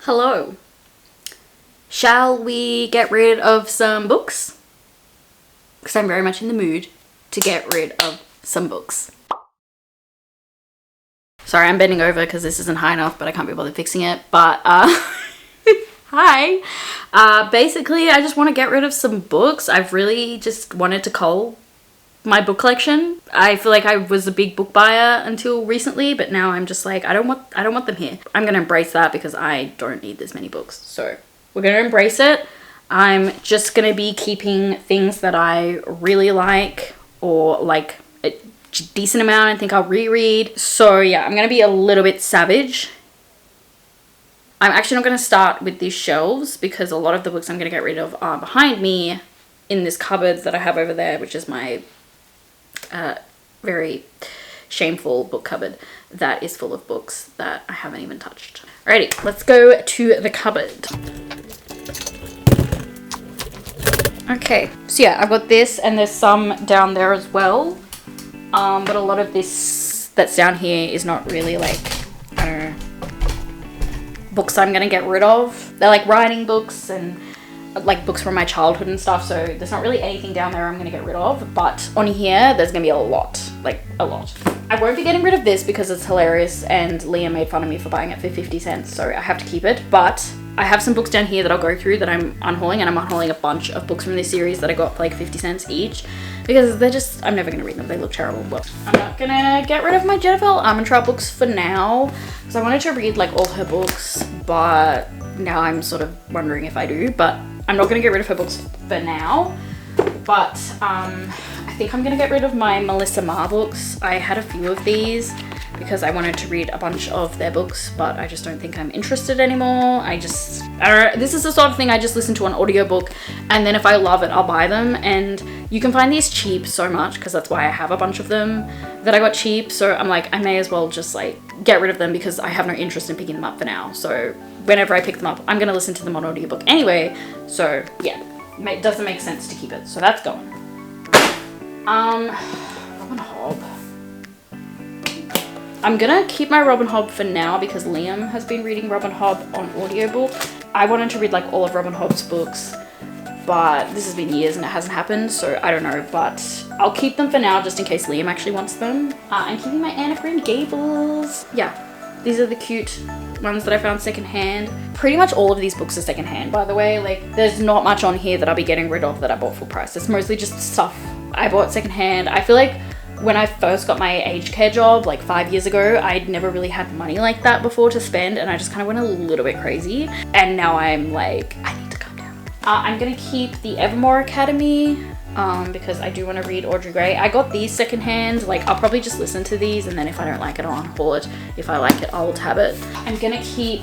Hello. Shall we get rid of some books? Because I'm very much in the mood to get rid of some books. Sorry, I'm bending over because this isn't high enough, but I can't be bothered fixing it. But, hi. Basically, I just want to get rid of some books. I've really just wanted to cull my book collection. I feel like I was a big book buyer until recently, but now I'm just like, I don't want them here. I'm gonna embrace that because I don't need this many books. So we're gonna embrace it. I'm just gonna be keeping things that I really like or like a decent amount I think I'll reread. So yeah, I'm gonna be a little bit savage. I'm actually not gonna start with these shelves because a lot of the books I'm gonna get rid of are behind me in this cupboard that I have over there, which is my very shameful book cupboard that is full of books that I haven't even touched. Alrighty, let's go to the cupboard. Okay, so yeah, I've got this and there's some down there as well. But a lot of this that's down here is not really like, I don't know, books I'm gonna get rid of. They're like writing books and like books from my childhood and stuff, so there's not really anything down there I'm gonna get rid of, but on here there's gonna be a lot, like a lot. I won't be getting rid of this because it's hilarious and Liam made fun of me for buying it for 50 cents, so I have to keep it. But I have some books down here that I'll go through that I'm unhauling, and I'm unhauling a bunch of books from this series that I got for like 50 cents each because they're just, I'm never gonna read them, they look terrible. But I'm not gonna get rid of my Jennifer Armentrout books for now because I wanted to read like all her books, but now I'm sort of wondering if I do, but I'm not going to get rid of her books for now, but I think I'm going to get rid of my Melissa Marr books. I had a few of these because I wanted to read a bunch of their books, but I just don't think I'm interested anymore. I don't know, this is the sort of thing I just listen to on audiobook, and then if I love it, I'll buy them. And you can find these cheap so much because that's why I have a bunch of them that I got cheap. So I'm like, I may as well just like get rid of them because I have no interest in picking them up for now. So whenever I pick them up, I'm going to listen to them on audiobook anyway. So yeah, it doesn't make sense to keep it. So that's going. Robin Hobb. I'm gonna keep my Robin Hobb for now because Liam has been reading Robin Hobb on audiobook. I wanted to read like all of Robin Hobb's books, but this has been years and it hasn't happened, so I don't know, but I'll keep them for now just in case Liam actually wants them. I'm keeping my Anne of Green Gables. Yeah, these are the cute ones that I found secondhand. Pretty much all of these books are secondhand, by the way. Like, there's not much on here that I'll be getting rid of that I bought full price. It's mostly just stuff I bought secondhand. I feel like when I first got my aged care job like 5 years ago, I'd never really had money like that before to spend, and I just kind of went a little bit crazy. And now I'm like, I need to calm down. I'm gonna keep the Evermore Academy because I do want to read Audrey Gray. I got these secondhand. Like, I'll probably just listen to these, and then if I don't like it, I'll unhaul it. If I like it, I'll tab it. I'm gonna keep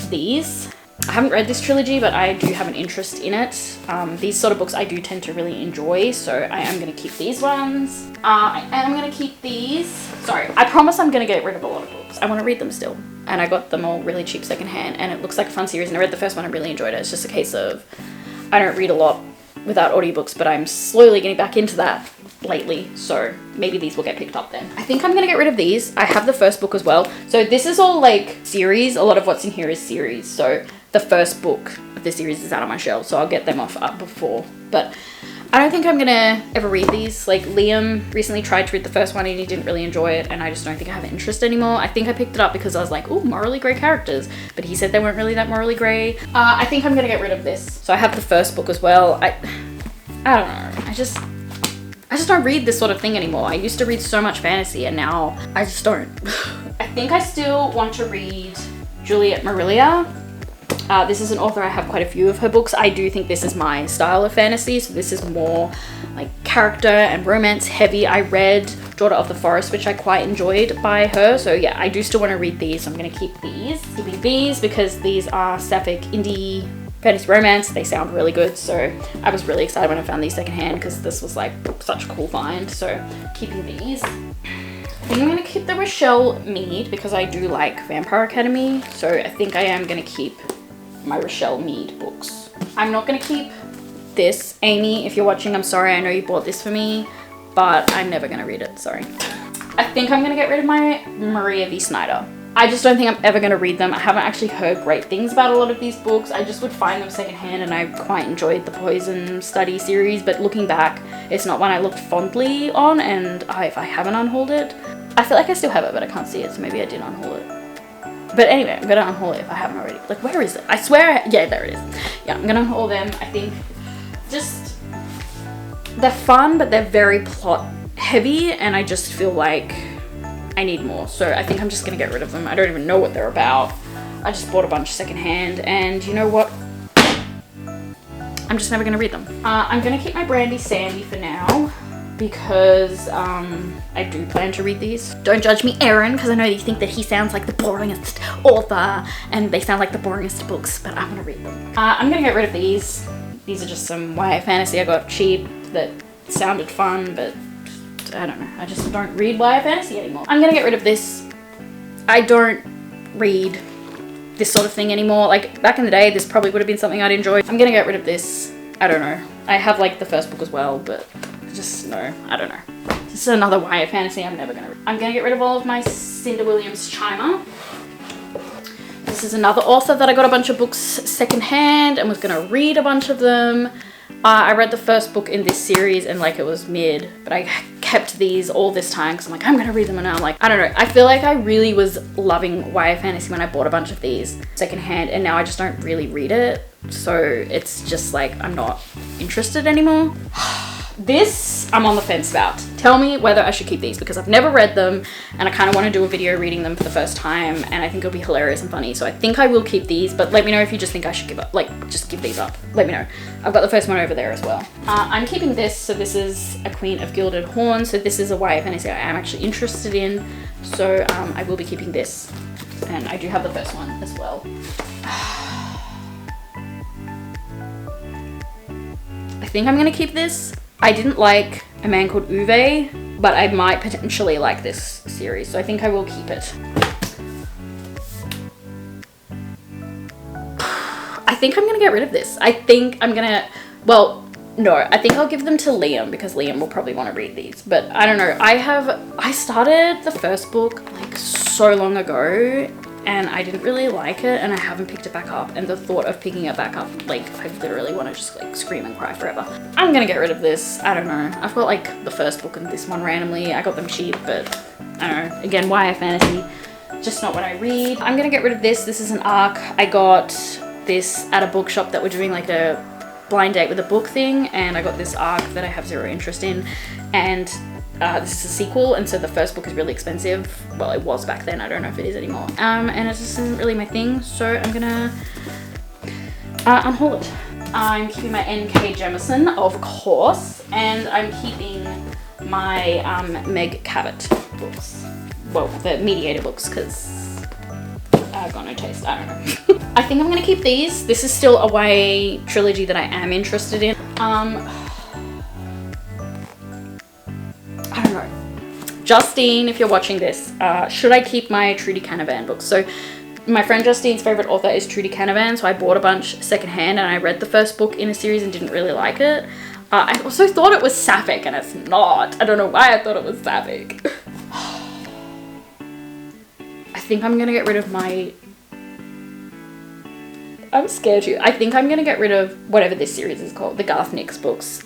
these. I haven't read this trilogy, but I do have an interest in it. These sort of books I do tend to really enjoy, so I am going to keep these ones. I am going to keep these. Sorry, I promise I'm going to get rid of a lot of books. I want to read them still. And I got them all really cheap secondhand, and it looks like a fun series, and I read the first one, I really enjoyed it. It's just a case of, I don't read a lot without audiobooks, but I'm slowly getting back into that lately, so maybe these will get picked up then. I think I'm gonna get rid of these. I have the first book as well. So this is all like series. A lot of what's in here is series. So the first book of this series is out on my shelf, so I'll get them up before. But I don't think I'm gonna ever read these. Like, Liam recently tried to read the first one and he didn't really enjoy it, and I just don't think I have interest anymore. I think I picked it up because I was like, ooh, morally grey characters, but he said they weren't really that morally grey. I think I'm gonna get rid of this. So I have the first book as well. I don't know. I just don't read this sort of thing anymore. I used to read so much fantasy, and now I just don't. I think I still want to read Juliet Maria. This is an author, I have quite a few of her books. I do think this is my style of fantasy, so this is more like character and romance heavy. I read Daughter of the Forest, which I quite enjoyed by her, so yeah, I do still want to read these, so I'm going to keep these. Keeping these because these are sapphic indie fantasy romance. They sound really good, so I was really excited when I found these secondhand because this was like such a cool find, so keeping these. I think I'm going to keep the Rochelle Mead because I do like Vampire Academy, so I think I am going to keep my Rochelle Mead books. I'm not going to keep this. Amy, if you're watching, I'm sorry. I know you bought this for me, but I'm never going to read it. Sorry. I think I'm going to get rid of my Maria V. Snyder. I just don't think I'm ever going to read them. I haven't actually heard great things about a lot of these books. I just would find them secondhand, and I quite enjoyed the Poison Study series, but looking back, it's not one I looked fondly on, and if I haven't unhauled it, I feel like I still have it, but I can't see it, so maybe I did unhaul it. But anyway, I'm going to unhaul it if I haven't already. Like, where is it? I swear, yeah, there it is. Yeah, I'm going to unhaul them. I think just, they're fun, but they're very plot heavy, and I just feel like I need more. So I think I'm just going to get rid of them. I don't even know what they're about. I just bought a bunch secondhand, and you know what? I'm just never going to read them. I'm going to keep my Brandy Sandy for now, because I do plan to read these. Don't judge me, Aaron, because I know you think that he sounds like the boringest author and they sound like the boringest books, but I'm gonna read them. I'm gonna get rid of these. These are just some YA fantasy I got cheap that sounded fun, but I don't know. I just don't read YA fantasy anymore. I'm gonna get rid of this. I don't read this sort of thing anymore. Like, back in the day, this probably would have been something I'd enjoy. I'm gonna get rid of this. I don't know. I have like the first book as well, but just no, I don't know. This is another YA fantasy I'm never gonna read. I'm gonna get rid of all of my Cinda Williams Chimer. This is another author that I got a bunch of books secondhand and was gonna read a bunch of them. I read the first book in this series and like it was mid, but I kept these all this time because I'm like, I'm gonna read them, and now I'm like, I don't know. I feel like I really was loving YA fantasy when I bought a bunch of these secondhand, and now I just don't really read it. So it's just like, I'm not interested anymore. This, I'm on the fence about. Tell me whether I should keep these, because I've never read them and I kind of want to do a video reading them for the first time, and I think it'll be hilarious and funny. So I think I will keep these, but let me know if you just think I should give up, like just give these up. Let me know. I've got the first one over there as well. I'm keeping this. So this is A Queen of Gilded Horn. So this is a YA fantasy I am actually interested in. So I will be keeping this, and I do have the first one as well. I think I'm gonna keep this. I didn't like A Man Called Uwe, but I might potentially like this series, so I think I will keep it. I think I'm gonna get rid of this. I think I'm gonna, well, no, I think I'll give them to Liam, because Liam will probably want to read these, but I don't know. I started the first book like so long ago, and I didn't really like it, and I haven't picked it back up, and the thought of picking it back up, like, I literally want to just like scream and cry forever. I'm gonna get rid of this. I don't know. I've got like the first book and this one randomly. I got them cheap, but I don't know. Again, YA fantasy, just not what I read. I'm gonna get rid of this. This is an ARC. I got this at a bookshop that were doing like a blind date with a book thing, and I got this ARC that I have zero interest in, and this is a sequel, and so the first book is really expensive. Well, it was back then. I don't know if it is anymore. And it just isn't really my thing, so I'm gonna unhaul it. I'm keeping my N.K. Jemisin, of course, and I'm keeping my Meg Cabot books. Well, the Mediator books, because I've got no taste. I don't know. I think I'm gonna keep these. This is still a YA trilogy that I am interested in. I don't know. Justine, if you're watching this, should I keep my Trudy Canavan books? So my friend Justine's favorite author is Trudy Canavan, so I bought a bunch secondhand, and I read the first book in a series and didn't really like it. I also thought it was sapphic, and it's not. I don't know why I thought it was sapphic. I think I'm gonna get rid of my... I'm scared to. I think I'm gonna get rid of whatever this series is called, the Garth Nix books.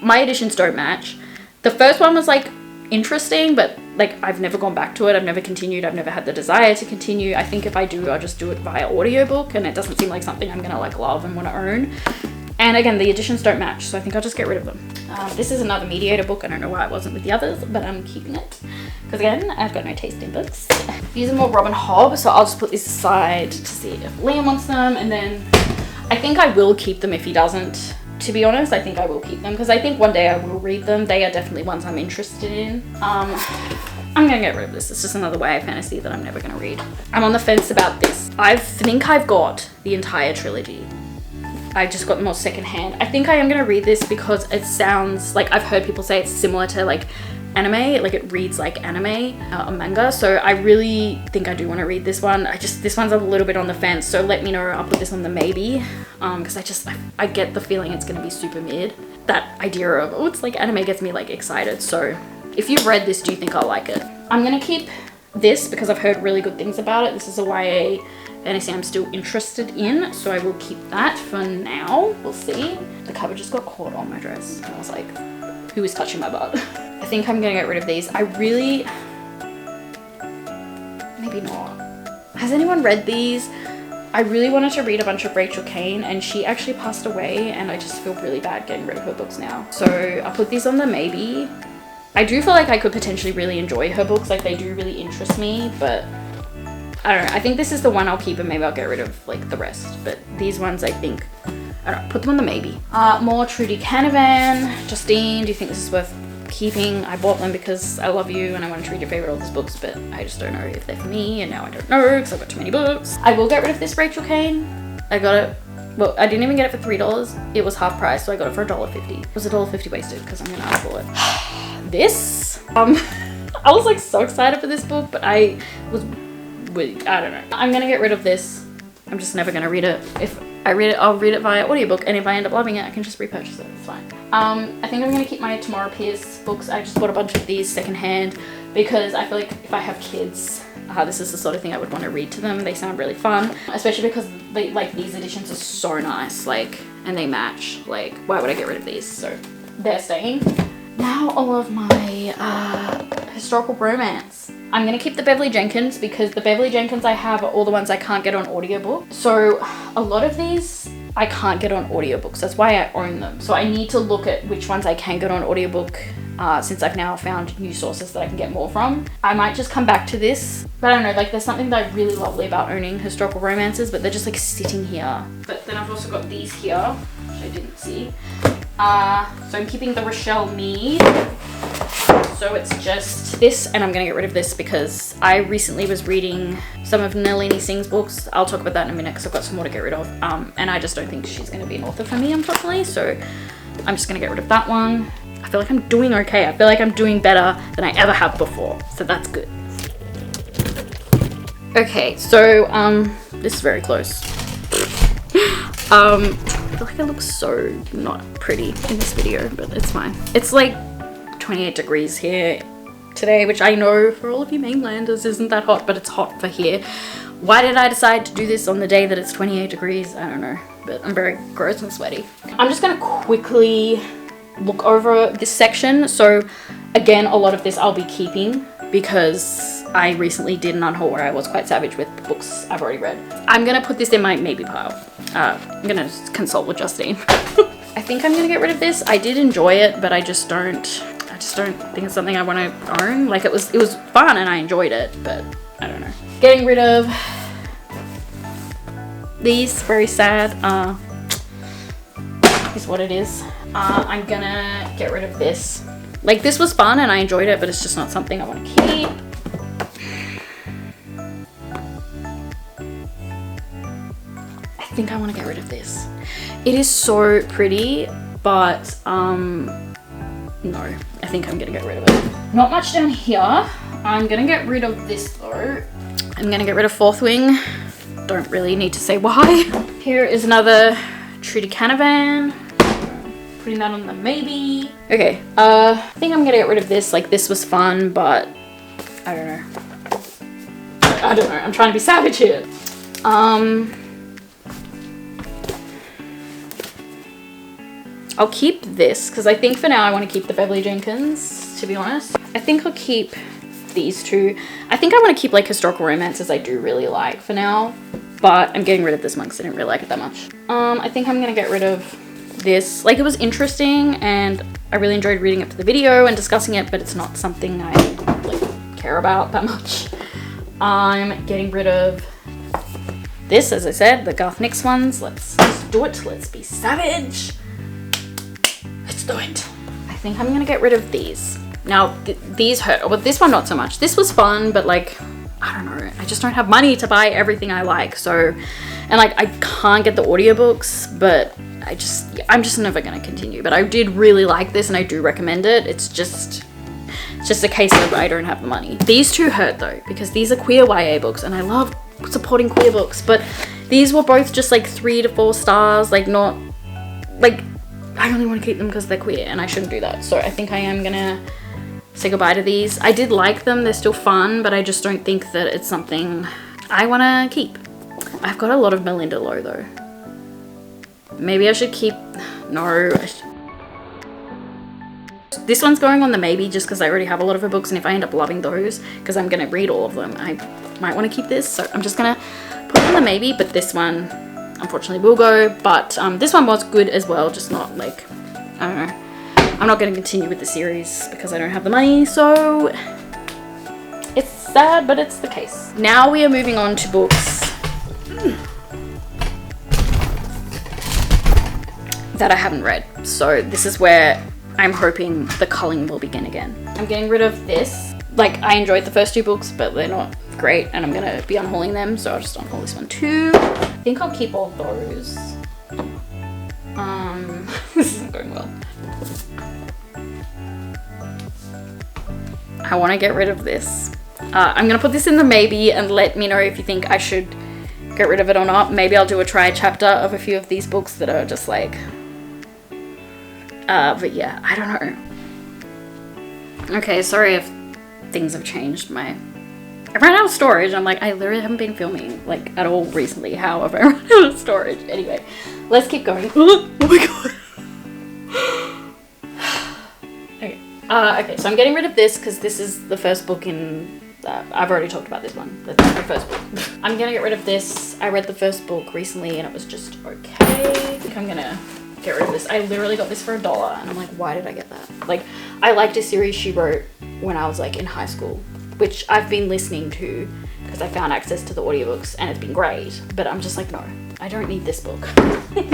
My editions don't match. The first one was like interesting, but like I've never gone back to it. I've never continued. I've never had the desire to continue. I think if I do, I'll just do it via audiobook, and it doesn't seem like something I'm gonna like love and want to own. And again, the editions don't match, so I think I'll just get rid of them. This is another Mediator book. I don't know why it wasn't with the others, but I'm keeping it. Because again, I've got no taste in books. These are more Robin Hobb, so I'll just put these aside to see if Liam wants them. And then I think I will keep them if he doesn't. To be honest, I think I will keep them, because I think one day I will read them. They are definitely ones I'm interested in. I'm gonna get rid of this. It's just another YA fantasy that I'm never gonna read. I'm on the fence about this. I think I've got the entire trilogy. I just got them all secondhand. I think I am gonna read this because it sounds like, I've heard people say it's similar to like anime, like it reads like anime or manga. So I really think I do want to read this one. This one's a little bit on the fence, so let me know. I'll put this on the maybe, because I get the feeling it's gonna be super mid. That idea of, oh, it's like anime gets me like excited. So if you've read this, do you think I'll like it? I'm gonna keep this because I've heard really good things about it. This is a YA fantasy I'm still interested in, so I will keep that for now. We'll see. The cover just got caught on my dress and I was like, who is touching my butt? I think I'm gonna get rid of these. Maybe not. Has anyone read these? I really wanted to read a bunch of Rachel Kane, and she actually passed away, and I just feel really bad getting rid of her books now. So I'll put these on the maybe. I do feel like I could potentially really enjoy her books, like they do really interest me, but I don't know. I think this is the one I'll keep, and maybe I'll get rid of like the rest. But these ones, I think, I don't know, put them on the maybe. More Trudy Canavan. Justine, do you think this is worth keeping? I bought them because I love you and I wanted to read your favorite author's books, but I just don't know if they're for me, and now I don't know because I've got too many books. I will get rid of this Rachel Kane. I got it, well, I didn't even get it for $3. It was half price, so I got it for $1.50. It was $1.50 wasted because I'm gonna ask for it. This, I was like so excited for this book, but I don't know. I'm gonna get rid of this. I'm just never gonna read it. If I read it, I'll read it via audiobook, and if I end up loving it, I can just repurchase it. It's fine. I think I'm gonna keep my Tamara Pierce books. I just bought a bunch of these secondhand because I feel like if I have kids, this is the sort of thing I would want to read to them. They sound really fun, especially because they, like, these editions are so nice, like, and they match. Like, why would I get rid of these? So they're staying. Now all of my historical romance. I'm gonna keep the Beverly Jenkins because the Beverly Jenkins I have are all the ones I can't get on audiobook. So a lot of these I can't get on audiobooks. That's why I own them. So I need to look at which ones I can get on audiobook since I've now found new sources that I can get more from. I might just come back to this, but I don't know, like there's something that I really lovely about owning historical romances, but they're just like sitting here. But then I've also got these here, which I didn't see. So I'm keeping the Rochelle Mead. So it's just this, and I'm gonna get rid of this because I recently was reading some of Nalini Singh's books. I'll talk about that in a minute because I've got some more to get rid of. And I just don't think she's gonna be an author for me, unfortunately. So I'm just gonna get rid of that one. I feel like I'm doing okay. I feel like I'm doing better than I ever have before. So that's good. Okay, so this is very close. I feel like I look so not pretty in this video, but it's fine. It's like 28 degrees here today, which I know for all of you mainlanders isn't that hot, but it's hot for here. Why did I decide to do this on the day that it's 28 degrees? I don't know, but I'm very gross and sweaty. I'm just gonna quickly look over this section. So again, a lot of this I'll be keeping because I recently did an unhaul where I was quite savage with books I've already read. I'm gonna put this in my maybe pile. I'm gonna consult with Justine. I think I'm gonna get rid of this. I did enjoy it, but I just don't think it's something I want to own. Like it was fun and I enjoyed it, but I don't know. Getting rid of these, very sad. Is what it is. I'm gonna get rid of this. Like this was fun and I enjoyed it, but it's just not something I want to keep. I think I want to get rid of this. It is so pretty, but no, I think I'm gonna get rid of it. Not much down here. I'm gonna get rid of this though. I'm gonna get rid of Fourth Wing. Don't really need to say why. Here is another Trudy Canavan. Putting that on the maybe. Okay, I think I'm gonna get rid of this. Like this was fun, but I don't know. I don't know, I'm trying to be savage here. I'll keep this because I think for now I want to keep the Beverly Jenkins, to be honest. I think I'll keep these two. I think I want to keep like historical romances I do really like for now, but I'm getting rid of this one because I didn't really like it that much. I think I'm gonna get rid of this. Like it was interesting and I really enjoyed reading it for the video and discussing it, but it's not something I like care about that much. I'm getting rid of this, as I said, the Garth Nix ones. Let's do it. Let's be savage. Let's do it. I think I'm gonna get rid of these. Now these hurt, well this one not so much. This was fun, but like, I don't know, I just don't have money to buy everything I like. So, and like I can't get the audiobooks, but I'm just never gonna continue. But I did really like this and I do recommend it. It's just a case of I don't have the money. These two hurt though, because these are queer YA books and I love supporting queer books, but these were both just like 3 to 4 stars, like not, like I only want to keep them because they're queer and I shouldn't do that. So I think I am gonna say goodbye to these. I did like them, they're still fun, but I just don't think that it's something I want to keep. I've got a lot of Melinda Lowe though. Maybe I should keep, no. This one's going on the maybe just because I already have a lot of her books, and if I end up loving those, because I'm going to read all of them, I might want to keep this. So I'm just going to put it on the maybe, but this one unfortunately will go. But this one was good as well, just not like, I don't know. I'm not going to continue with the series because I don't have the money, so it's sad, but it's the case. Now we are moving on to books that I haven't read. So this is where I'm hoping the culling will begin again. I'm getting rid of this. Like, I enjoyed the first two books, but they're not great, and I'm going to be unhauling them, so I'll just unhaul this one too. I think I'll keep all those. This isn't going well. I want to get rid of this. I'm going to put this in the maybe and let me know if you think I should get rid of it or not. Maybe I'll do a try chapter of a few of these books that are just like... but yeah, I don't know. Okay, sorry if things have changed. I ran out of storage. I'm like, I literally haven't been filming like at all recently. How have I run out of storage? Anyway, let's keep going. Oh my god. Okay. Okay, so I'm getting rid of this because this is the first book in... I've already talked about this one. That's the first book. I'm gonna get rid of this. I read the first book recently and it was just okay. I think I'm gonna get rid of this. I literally got this for $1 and I'm like, why did I get that? Like, I liked a series she wrote when I was like in high school, which I've been listening to because I found access to the audiobooks and it's been great. But I'm just like, no, I don't need this book.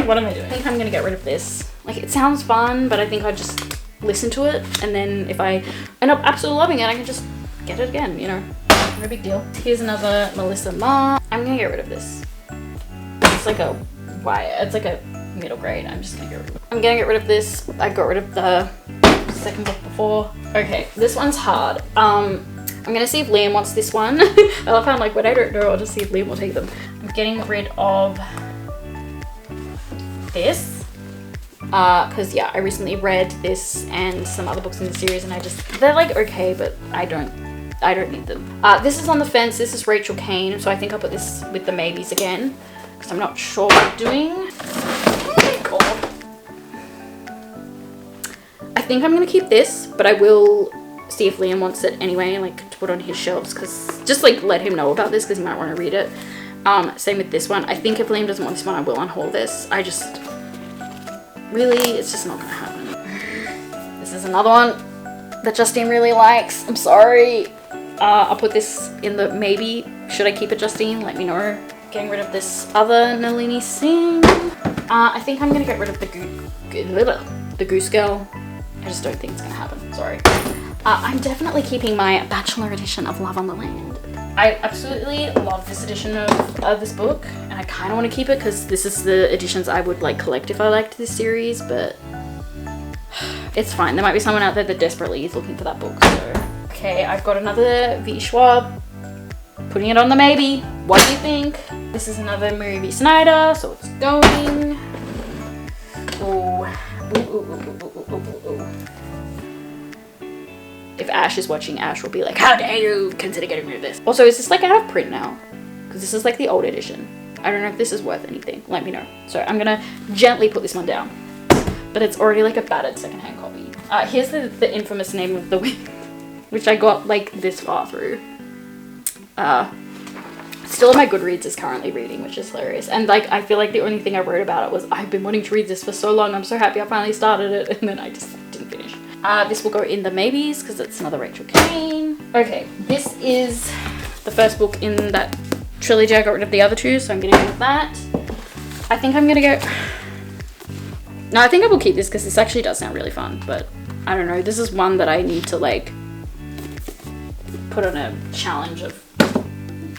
What am I doing? I think I'm gonna get rid of this. Like, it sounds fun, but I think I just listen to it, and then if I end up absolutely loving it, I can just get it again, you know, no big deal. Here's another Melissa Ma. I'm gonna get rid of this. It's like a it's like a middle grade. I'm just gonna get rid of it. I'm gonna get rid of this. I got rid of the second book before. Okay, this one's hard. I'm gonna see if Liam wants this one. I love how I'm like, when I don't know, I'll just see if Liam will take them. I'm getting rid of this. Because yeah, I recently read this and some other books in the series, and they're like okay, but I don't need them. This is on the fence. This is Rachel Kane, so I think I'll put this with the maybes again because I'm not sure what I'm doing. Oh my god. I think I'm gonna keep this, but I will see if Liam wants it anyway, like to put on his shelves, because just like let him know about this because he might want to read it. Same with this one. I think if Liam doesn't want this one, I will unhaul this. Really, it's just not gonna happen. This is another one that Justine really likes. I'm sorry. I'll put this in the maybe. Should I keep it, Justine? Let me know. Getting rid of this other Nalini Singh. I think I'm gonna get rid of the Goose Girl. I just don't think it's gonna happen. Sorry. I'm definitely keeping my Bachelor edition of Love on the Land. I absolutely love this edition of this book, and I kind of want to keep it because this is the editions I would like collect if I liked this series, but it's fine. There might be someone out there that desperately is looking for that book. So okay, I've got another V. Schwab. Putting it on the maybe. What do you think? This is another Mary V. Snyder, so it's going. Ooh. If Ash is watching, Ash will be like, how dare you consider getting rid of this? Also, is this like out of print now? Because this is like the old edition. I don't know if this is worth anything. Let me know. So I'm gonna gently put this one down. But it's already like a battered secondhand copy. Here's the infamous name of the week, which I got like this far through. Still in my Goodreads is currently reading, which is hilarious. And like, I feel like the only thing I wrote about it was I've been wanting to read this for so long. I'm so happy I finally started it, and then I just didn't finish. This will go in the maybes because it's another Rachel Kane. Okay, this is the first book in that trilogy. I got rid of the other two, so I'm getting rid of that. I think I'm gonna go... No, I think I will keep this because this actually does sound really fun, but I don't know. This is one that I need to like put on a challenge of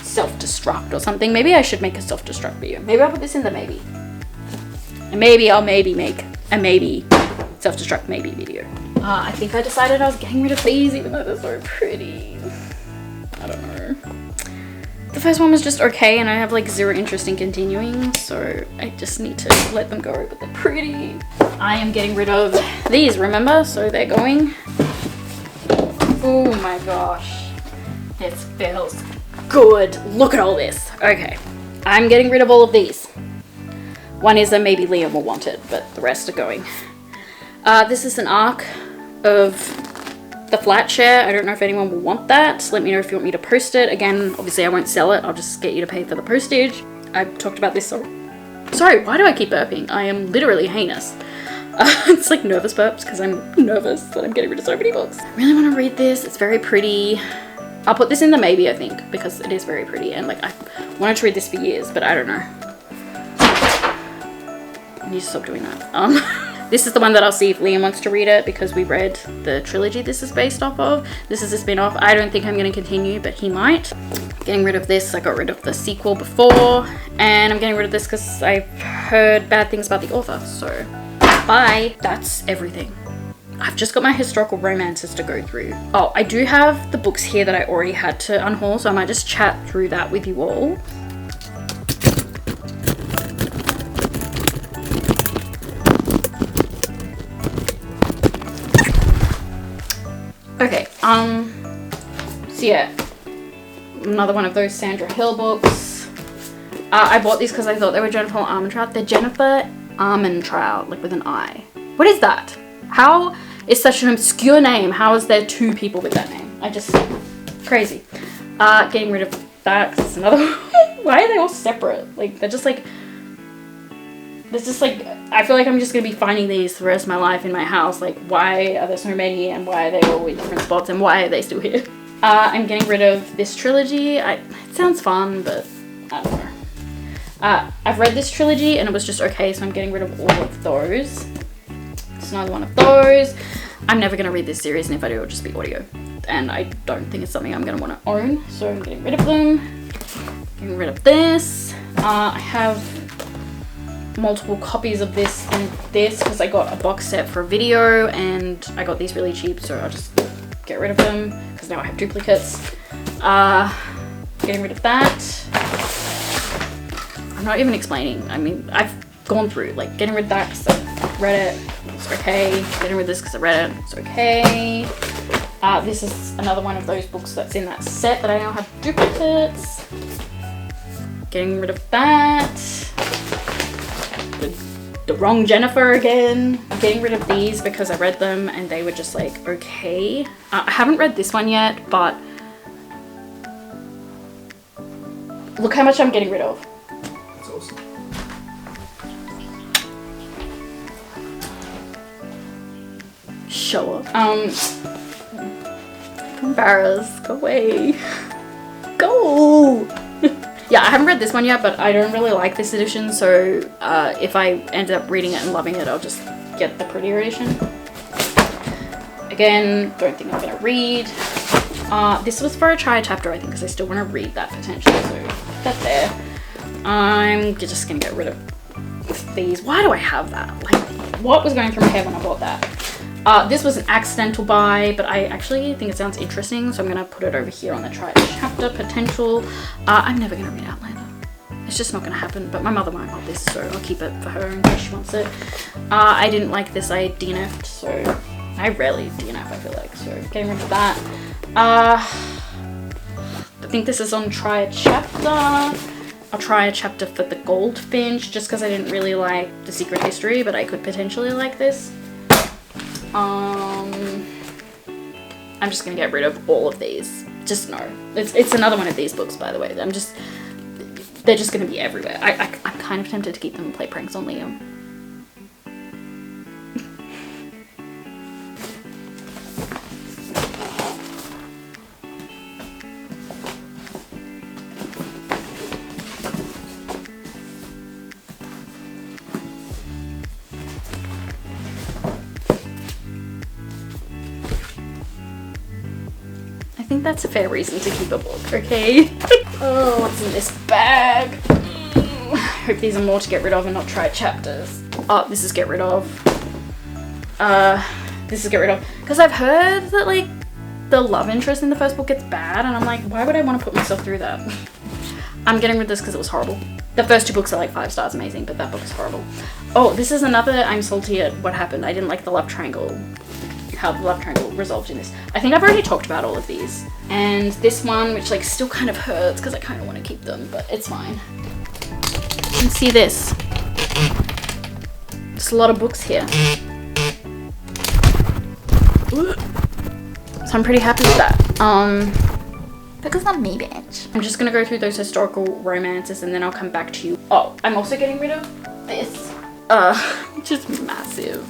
self-destruct or something. Maybe I should make a self-destruct video. Maybe I'll put this in the maybe. And maybe I'll maybe make a maybe self-destruct maybe video. I think I decided I was getting rid of these even though they're so pretty. I don't know. The first one was just okay and I have like zero interest in continuing, so I just need to let them go, but they're pretty. I am getting rid of these, remember? So they're going. Oh my gosh. This feels good. Look at all this. Okay. I'm getting rid of all of these. One is that maybe Liam will want it, but the rest are going. This is an arc of the flat share. I don't know if anyone will want that. Let me know if you want me to post it. Again, obviously I won't sell it. I'll just get you to pay for the postage. I've talked about this. Sorry, why do I keep burping? I am literally heinous. It's like nervous burps because I'm nervous that I'm getting rid of so many books. I really want to read this. It's very pretty. I'll put this in the maybe, I think, because it is very pretty. And like, I wanted to read this for years, but I don't know. I need to stop doing that. This is the one that I'll see if Liam wants to read it, because we read the trilogy this is based off of. This is a spin-off. I don't think I'm going to continue, but he might. Getting rid of this. I got rid of the sequel before, and I'm getting rid of this because I've heard bad things about the author. So bye. That's everything. I've just got my historical romances to go through. Oh, I do have the books here that I already had to unhaul, so I might just chat through that with you all. Okay, so yeah, another one of those Sandra Hill books. I bought these because I thought they were Jennifer Armentrout. They're Jennifer Armentrout, like with an I. What is that? How is such an obscure name? How is there two people with that name? Crazy. Getting rid of that, 'cause it's another why are they all separate? Like, they're just like, there's just like, I feel like I'm just gonna be finding these for the rest of my life in my house. Like, why are there so many, and why are they all in different spots, and why are they still here? I'm getting rid of this trilogy. It sounds fun, but I don't know. I've read this trilogy and it was just okay, so I'm getting rid of all of those. It's another one of those. I'm never gonna read this series, and if I do, it'll just be audio. And I don't think it's something I'm gonna wanna own, so I'm getting rid of them. Getting rid of this. I have multiple copies of this and this because I got a box set for a video, and I got these really cheap, so I'll just get rid of them because now I have duplicates. Getting rid of that. I'm not even explaining. I mean, I've gone through, like, getting rid of that because I read it. It's okay. Getting rid of this because I read it. It's okay. This is another one of those books that's in that set that I now have duplicates. Getting rid of that. The wrong Jennifer again. I'm getting rid of these because I read them and they were just like, okay. I haven't read this one yet, but look how much I'm getting rid of. That's awesome. Show up. Embarrassed. Go away. Go. Yeah, I haven't read this one yet, but I don't really like this edition, so if I end up reading it and loving it, I'll just get the prettier edition. Again, don't think I'm gonna read. This was for a try chapter, I think, because I still want to read that potentially, so that's there. I'm just gonna get rid of these. Why do I have that? Like, what was going through my head when I bought that? This was an accidental buy, but I actually think it sounds interesting, so I'm gonna put it over here on the try chapter potential. I'm never gonna read Outlander. It's just not gonna happen, but my mother won't want this, so I'll keep it for her in case she wants it. I didn't like this. I DNF'd, so I rarely DNF, I feel like, so getting rid of that. I think this is on try a chapter. I'll try a chapter for the Goldfinch, just because I didn't really like The Secret History, but I could potentially like this. I'm just gonna get rid of all of these. Just no. It's another one of these books, by the way. They're just gonna be everywhere. I'm kind of tempted to keep them and play pranks on Liam. I think that's a fair reason to keep a book, okay? Oh, what's in this bag? Hope these are more to get rid of and not try chapters. Oh, this is get rid of. This is get rid of. Because I've heard that, like, the love interest in the first book gets bad, and I'm like, why would I want to put myself through that? I'm getting rid of this because it was horrible. The first two books are like 5 stars amazing, but that book is horrible. Oh, this is another I'm salty at what happened. I didn't like the love triangle how the love triangle resolved in this. I think I've already talked about all of these. And this one, which like still kind of hurts because I kind of want to keep them, but it's fine. You can see this. There's a lot of books here. So I'm pretty happy with that. Because I'm me, bitch. I'm just gonna go through those historical romances and then I'll come back to you. Oh, I'm also getting rid of this. Which is massive.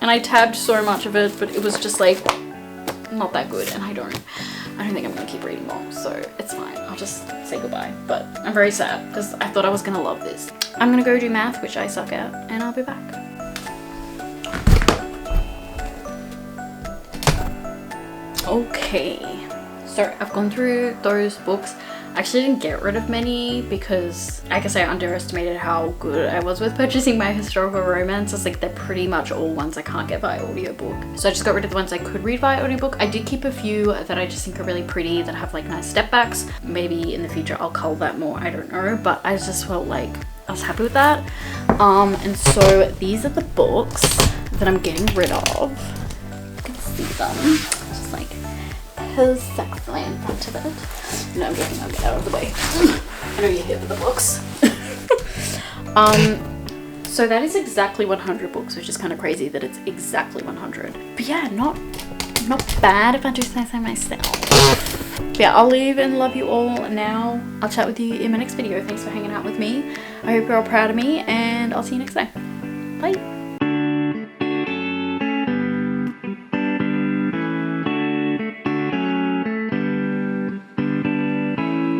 And I tabbed so much of it, but it was just like not that good, and I don't think I'm gonna keep reading more, so it's fine. I'll just say goodbye. But I'm very sad because I thought I was gonna love this. I'm gonna go do math, which I suck at, and I'll be back. Okay, so I've gone through those books. I actually didn't get rid of many because I guess I underestimated how good I was with purchasing my historical romances. Like, they're pretty much all ones I can't get via audiobook. So I just got rid of the ones I could read via audiobook. I did keep a few that I just think are really pretty, that have like nice step backs. Maybe in the future I'll cull that more, I don't know. But I just felt like I was happy with that. And so these are the books that I'm getting rid of. You can see them. Just like his sexily in front of it. No, I'm joking, I'll get out of the way. I know you're here for the books. So that is exactly 100 books, which is kind of crazy that it's exactly 100. But yeah, not bad if I do say so myself. But yeah, I'll leave and love you all now. I'll chat with you in my next video. Thanks for hanging out with me. I hope you're all proud of me, and I'll see you next time. Bye.